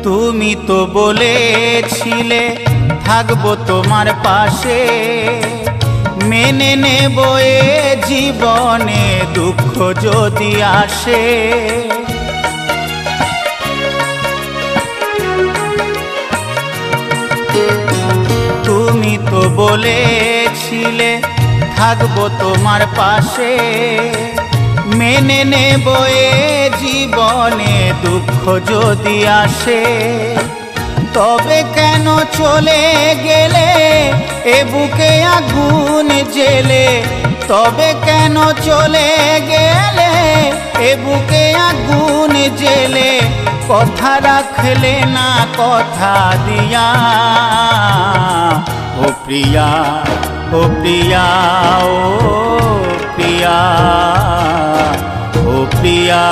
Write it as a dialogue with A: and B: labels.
A: তুমি তো বলেছিলে থাকবো তোমার পাশে, মেনে নেব এ জীবনে দুঃখ যদি আসে। তুমি তো বলেছিলে থাকবো তোমার পাশে, মেনে নেব এ জীবনে দুঃখ যদি আসে। তবে কেন চলে গেলে এ বুকে আগুন জেলে, তবে কেন চলে গেলে এ বুকে আগুন জেলে, কথা রাখলে না কথা দিয়া। ও প্রিয়া, ও প্রিয়া, ও প্রিয়া, ও প্রিয়া।